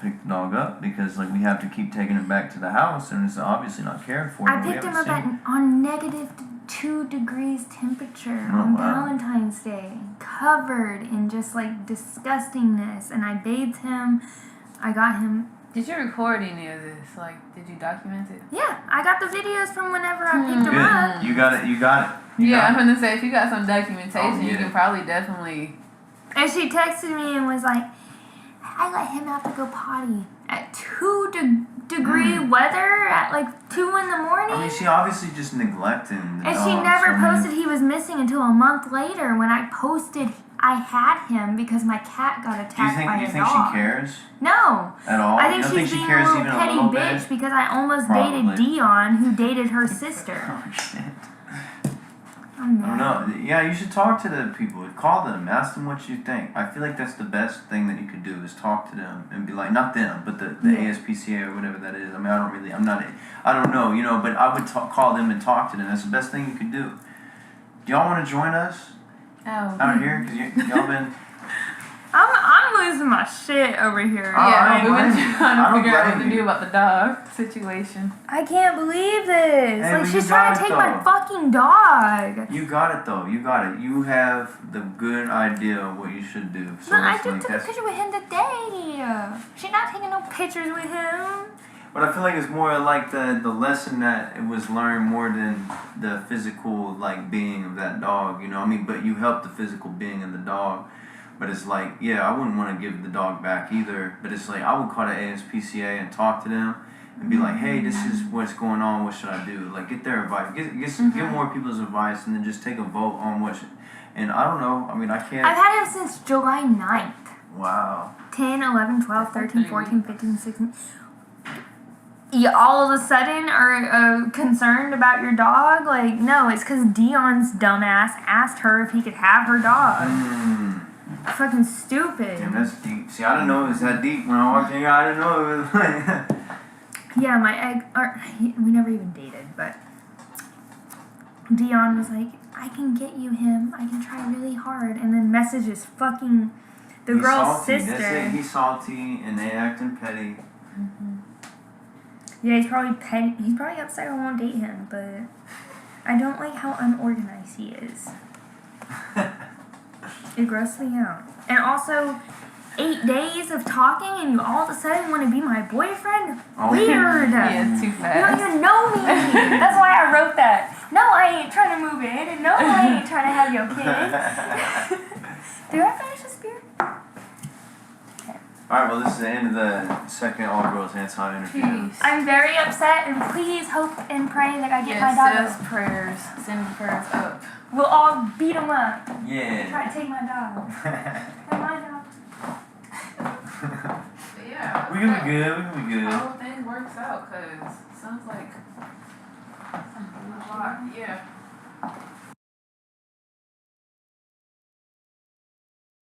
picked the dog up because like we have to keep taking it back to the house, and it's obviously not cared for. I and we picked him haven't up seen on negative 2 degrees temperature Oh, on wow. Valentine's Day, covered in just like disgustingness, and I bathed him. I got him. Did you record any of this? Like, did you document it? Yeah, I got the videos from whenever I picked him Good. up. You got it. You got it. You Yeah, got I'm it. gonna say if you got some documentation, you yeah. can probably definitely. And she texted me and was like, I let him out to go potty at 2 degree weather at like 2 in the morning. I mean, she obviously just neglecting the And dog. she never so, I mean, posted he was missing until a month later when I posted I had him because my cat got attacked Do you think? by Do you a think dog. she cares No. at all? I think you don't she's think she being cares a little even petty a little bitch bit? because I almost Probably. dated Dion, who dated her sister. Oh shit. I'm I don't mad. know. Yeah, you should talk to the people. Call them. Ask them what you think. I feel like that's the best thing that you could do is talk to them and be like, not them, but the Yeah. ASPCA or whatever that is. I mean, I don't know, you know, but I would call them and talk to them. That's the best thing you could do. Do y'all want to join us Oh. out here? Because y'all been... I'm losing my shit over here. I Yeah, don't we've been blame you. trying I to don't figure out what blame to do you. about the dog situation. I can't believe this. Hey, like, but she's you trying to got take it, my though. fucking dog. You got it, though. You got it. You have the good idea of what you should do. So But I it's just like took a that's... picture with him today. She's not taking no pictures with him. But I feel like it's more like the lesson that it was learned more than the physical like being of that dog, you know. I mean, but you help the physical being of the dog. But it's like, yeah, I wouldn't want to give the dog back either. But it's like, I would call the ASPCA and talk to them and be like, hey, this is what's going on. What should I do? Like, get their advice. Get more people's advice and then just take a vote on what should. And I don't know. I mean, I can't. I've had him since July 9th. Wow. 10, 11, 12, 13, 14, 15, 16. You all of a sudden are concerned about your dog? Like, no, it's because Dion's dumbass asked her if he could have her dog. Fucking stupid. Damn, that's deep. See, I didn't know it was that deep when I walked in here. I didn't know it was like. Yeah, we never even dated, but Dion was like, I can get you him. I can try really hard. And then messages fucking the He's girl's salty. sister. That's it. He's salty and they acting petty. Yeah, he's probably petty. He's probably upset I won't date him, but I don't like how unorganized he is. It grosses me out. And also, 8 days of talking and you all of a sudden want to be my boyfriend? Oh, Weird. Yeah, too You fast. don't even know me. That's why I wrote that. No, I ain't trying to move in, and no, I ain't trying to have your kids. Did I finish this beer? Alright, well, this is the end of the second All Girls Anti Interview. Jeez. I'm very upset, and please hope and pray that I get my Yeah, dog. says prayers. Send prayers up. We'll all beat him up. Yeah. Try to take my dog. Take my dog. But yeah. We can be good. We can be The good. whole thing works out because sounds like a lot. Yeah.